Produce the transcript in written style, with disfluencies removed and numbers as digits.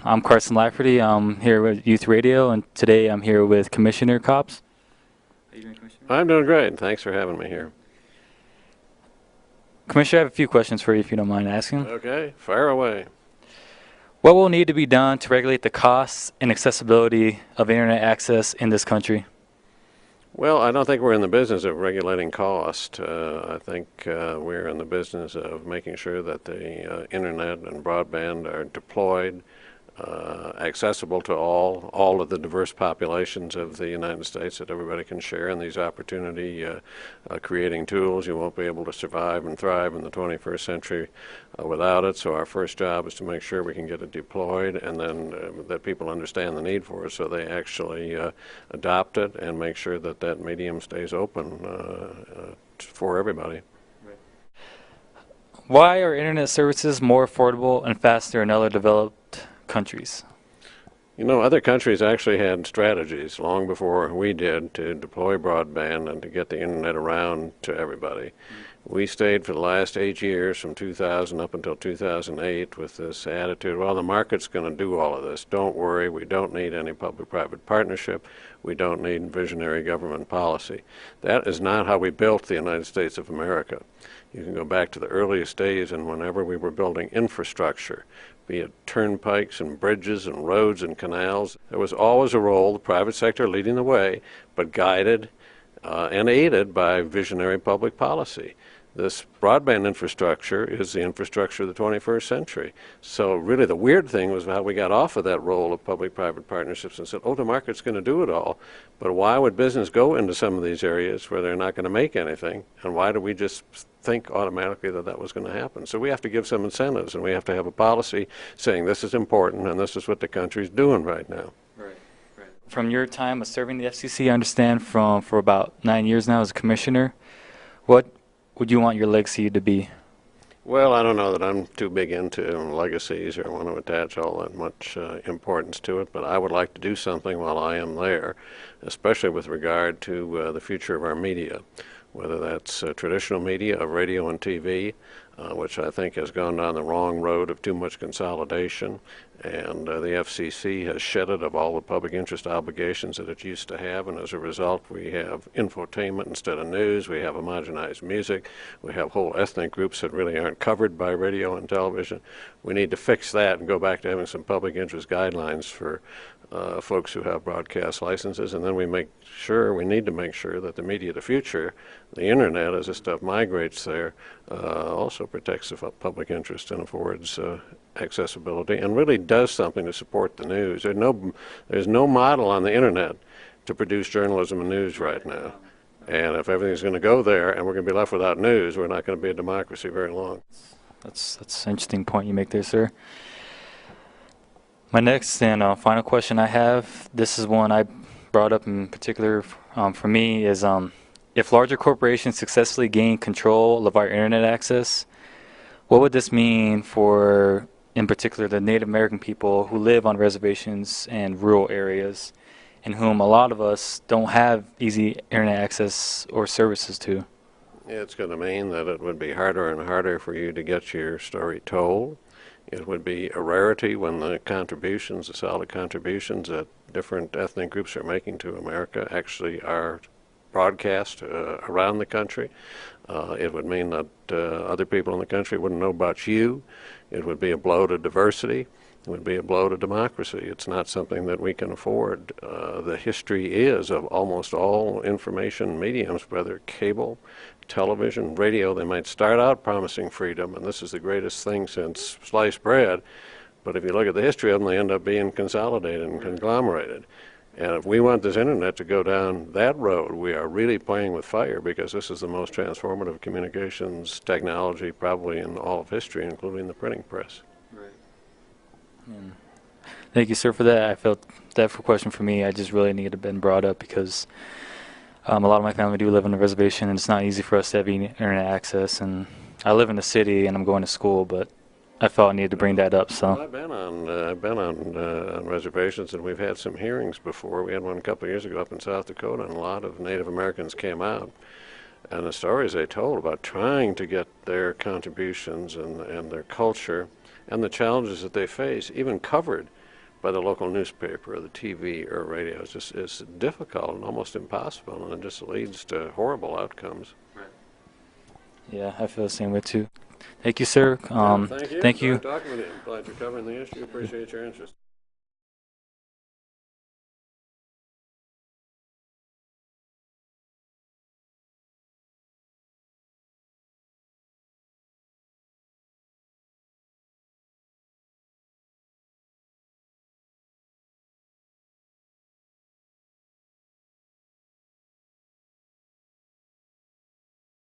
I'm Carson Lafferty. I'm here with Youth Radio, and today I'm here with Commissioner Copps. How you doing, Commissioner? I'm doing great. Thanks for having me here. Commissioner, I have a few questions for you if you don't mind asking. Okay, fire away. What will need to be done to regulate the costs and accessibility of internet access in this country? Well, I don't think we're in the business of regulating cost. I think we're in the business of making sure that the internet and broadband are deployed, accessible to all of the diverse populations of the United States, that everybody can share in these opportunity creating tools. You won't be able to survive and thrive in the 21st century without it. So our first job is to make sure we can get it deployed, and then that people understand the need for it so they actually adopt it and make sure that that medium stays open for everybody. Why are internet services more affordable and faster in other developed countries? You know, other countries actually had strategies long before we did to deploy broadband and to get the internet around to everybody. We stayed for the last 8 years, from 2000 up until 2008, with this attitude, well, the market's going to do all of this. Don't worry, we don't need any public-private partnership. We don't need visionary government policy. That is not how we built the United States of America. You can go back to the earliest days, and whenever we were building infrastructure, be it turnpikes and bridges and roads and canals, there was always a role, the private sector leading the way, but guided and aided by visionary public policy. This broadband infrastructure is the infrastructure of the 21st century. So really the weird thing was how we got off of that role of public-private partnerships and said, oh, the market's going to do it all. But why would business go into some of these areas where they're not going to make anything? And why do we just think automatically that that was going to happen? So we have to give some incentives, and we have to have a policy saying this is important and this is what the country's doing right now. From your time of serving the FCC, I understand for about 9 years now as a commissioner, what would you want your legacy to be? Well, I don't know that I'm too big into legacies or want to attach all that much importance to it, but I would like to do something while I am there, especially with regard to the future of our media, whether that's traditional media of radio and TV, which I think has gone down the wrong road of too much consolidation, and the FCC has shed it of all the public interest obligations that it used to have, and as a result we have infotainment instead of news, we have homogenized music, we have whole ethnic groups that really aren't covered by radio and television. We need to fix that and go back to having some public interest guidelines for folks who have broadcast licenses, and then we need to make sure that the media of the future, the internet as this stuff migrates there, also protects the public interest and affords accessibility and really does something to support the news. There's no model on the internet to produce journalism and news right now. And if everything's going to go there and we're going to be left without news, we're not going to be a democracy very long. That's an interesting point you make there, sir. My next and final question I have, this is one I brought up in particular for me, is if larger corporations successfully gain control of our internet access, what would this mean for, in particular, the Native American people who live on reservations and rural areas, and whom a lot of us don't have easy internet access or services to? It's going to mean that it would be harder and harder for you to get your story told. It would be a rarity when the contributions, the solid contributions that different ethnic groups are making to America actually are broadcast around the country. It would mean that other people in the country wouldn't know about you. It would be a blow to diversity. It would be a blow to democracy. It's not something that we can afford. The history is of almost all information mediums, whether cable, television, radio. They might start out promising freedom, and this is the greatest thing since sliced bread, but if you look at the history of them, they end up being consolidated and conglomerated. And if we want this internet to go down that road, we are really playing with fire, because this is the most transformative communications technology probably in all of history, including the printing press. Thank you, sir, for that. I felt that question for me, I just really needed to been brought up, because a lot of my family do live on a reservation, and it's not easy for us to have internet access. And I live in the city, and I'm going to school, but I felt I needed to bring that up. So well, I've been on reservations, and we've had some hearings before. We had one a couple of years ago up in South Dakota, and a lot of Native Americans came out, and the stories they told about trying to get their contributions and their culture and the challenges that they face even covered by the local newspaper or the TV or radio. It's difficult and almost impossible, and it just leads to horrible outcomes. Yeah, I feel the same way too. Thank you, sir. Thank you. Thank you. Nice talking with you. Glad you're covering the issue. Appreciate your interest.